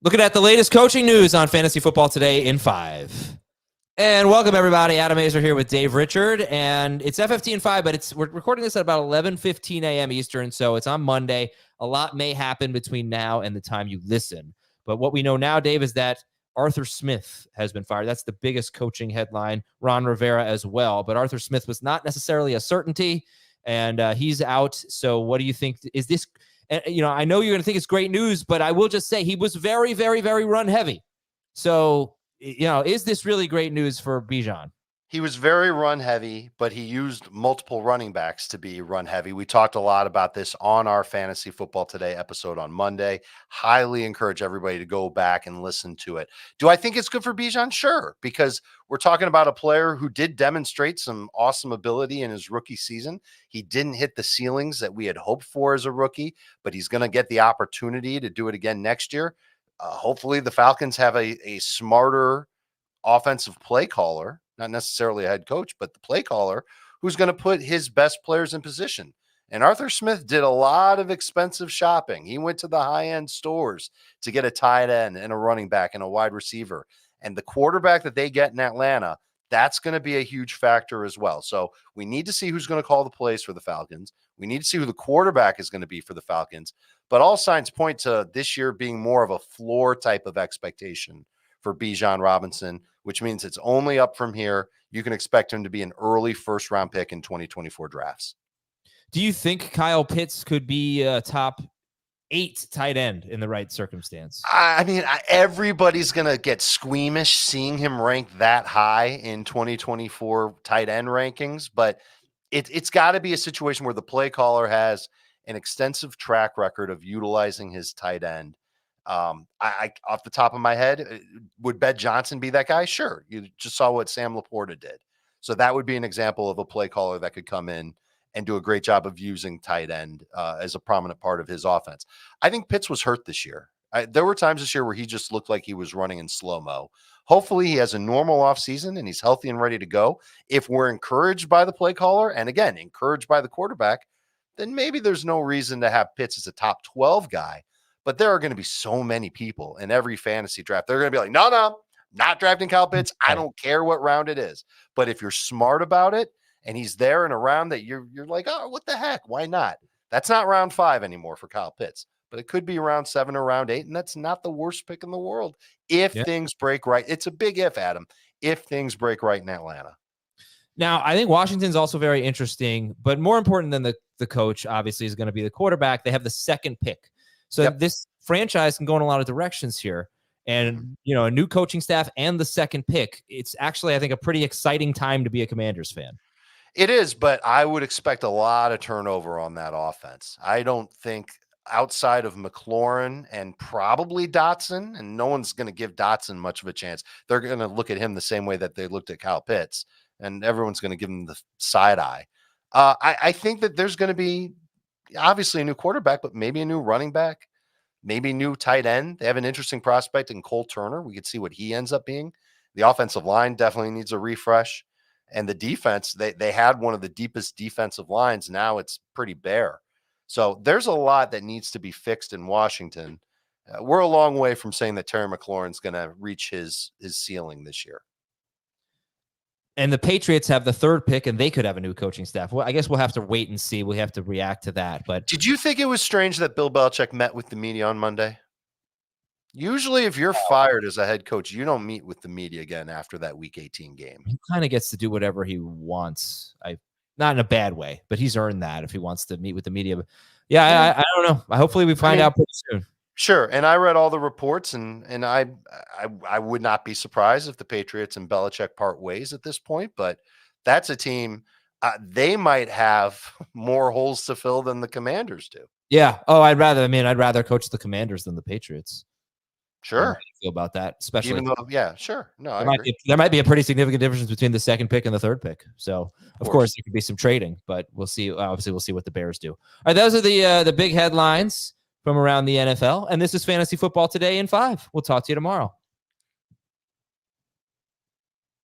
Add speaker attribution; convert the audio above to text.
Speaker 1: Looking at the latest coaching news on Fantasy Football Today in 5. And welcome, everybody. Adam Azer here with Dave Richard. And it's FFT in 5, but we're recording this at about 11:15 a.m. Eastern, so it's on Monday. A lot may happen between now and the time you listen. But what we know now, Dave, is that Arthur Smith has been fired. That's the biggest coaching headline. Ron Rivera as well. But Arthur Smith was not necessarily a certainty, and he's out. So what do you think? Is this... And, I know you're going to think it's great news, but I will just say he was very, very, very run heavy. So, is this really great news for Bijan?
Speaker 2: He was very run heavy, but he used multiple running backs to be run heavy. We talked a lot about this on our Fantasy Football Today episode on Monday. Highly encourage everybody to go back and listen to it. Do I think it's good for Bijan? Sure, because we're talking about a player who did demonstrate some awesome ability in his rookie season. He didn't hit the ceilings that we had hoped for as a rookie, but he's going to get the opportunity to do it again next year. Hopefully the Falcons have a smarter offensive play caller, not necessarily a head coach, but the play caller who's going to put his best players in position. And Arthur Smith did a lot of expensive shopping. He went to the high-end stores to get a tight end and a running back and a wide receiver. And the quarterback that they get in Atlanta, that's going to be a huge factor as well. So we need to see who's going to call the plays for the Falcons. We need to see who the quarterback is going to be for the Falcons. But all signs point to this year being more of a floor type of expectation for Bijan Robinson, which means it's only up from here. You can expect him to be an early first-round pick in 2024 drafts.
Speaker 1: Do you think Kyle Pitts could be a top 8 tight end in the right circumstance?
Speaker 2: I mean, everybody's going to get squeamish seeing him ranked that high in 2024 tight end rankings, but it's got to be a situation where the play caller has an extensive track record of utilizing his tight end. I off the top of my head, would Ben Johnson be that guy? Sure. You just saw what Sam Laporta did. So that would be an example of a play caller that could come in and do a great job of using tight end as a prominent part of his offense. I think Pitts was hurt this year. There were times this year where he just looked like he was running in slow-mo. Hopefully he has a normal offseason and he's healthy and ready to go. If we're encouraged by the play caller and, again, encouraged by the quarterback, then maybe there's no reason to have Pitts as a top 12 guy. But there are going to be so many people in every fantasy draft. They're going to be like, no, not drafting Kyle Pitts. I don't care what round it is. But if you're smart about it and he's there in a round that you're like, oh, what the heck? Why not? That's not round 5 anymore for Kyle Pitts. But it could be round 7 or round 8, and that's not the worst pick in the world if things break right. It's a big if, Adam, if things break right in Atlanta.
Speaker 1: Now, I think Washington's also very interesting, but more important than the coach, obviously, is going to be the quarterback. They have the second pick. So this franchise can go in a lot of directions here. And, a new coaching staff and the second pick, it's actually, I think, a pretty exciting time to be a Commanders fan.
Speaker 2: It is, but I would expect a lot of turnover on that offense. I don't think outside of McLaurin and probably Dotson, and no one's going to give Dotson much of a chance. They're going to look at him the same way that they looked at Kyle Pitts, and everyone's going to give him the side eye. I think that there's going to be obviously a new quarterback, but maybe a new running back, maybe new tight end. They have an interesting prospect in Cole Turner. We could see what he ends up being. The offensive line definitely needs a refresh. And the defense, they had one of the deepest defensive lines. Now it's pretty bare. So there's a lot that needs to be fixed in Washington. We're a long way from saying that Terry McLaurin's going to reach his ceiling this year.
Speaker 1: And the Patriots have the third pick, and they could have a new coaching staff. Well, I guess we'll have to wait and see. We have to react to that. But
Speaker 2: did you think it was strange that Bill Belichick met with the media on Monday? Usually, if you're fired as a head coach, you don't meet with the media again after that Week 18 game.
Speaker 1: He kind of gets to do whatever he wants. Not in a bad way, but he's earned that if he wants to meet with the media. But I don't know. Hopefully, we find out pretty soon.
Speaker 2: Sure, and I read all the reports, and I would not be surprised if the Patriots and Belichick part ways at this point. But that's a team they might have more holes to fill than the Commanders do.
Speaker 1: Yeah. Oh, I'd rather coach the Commanders than the Patriots.
Speaker 2: Sure.
Speaker 1: How do you feel about that? Especially,
Speaker 2: even though, sure. No,
Speaker 1: there might be a pretty significant difference between the second pick and the third pick. So, of course, there could be some trading, but we'll see. Obviously, we'll see what the Bears do. All right, those are the big headlines from around the NFL, and this is Fantasy Football Today in 5. We'll talk to you tomorrow.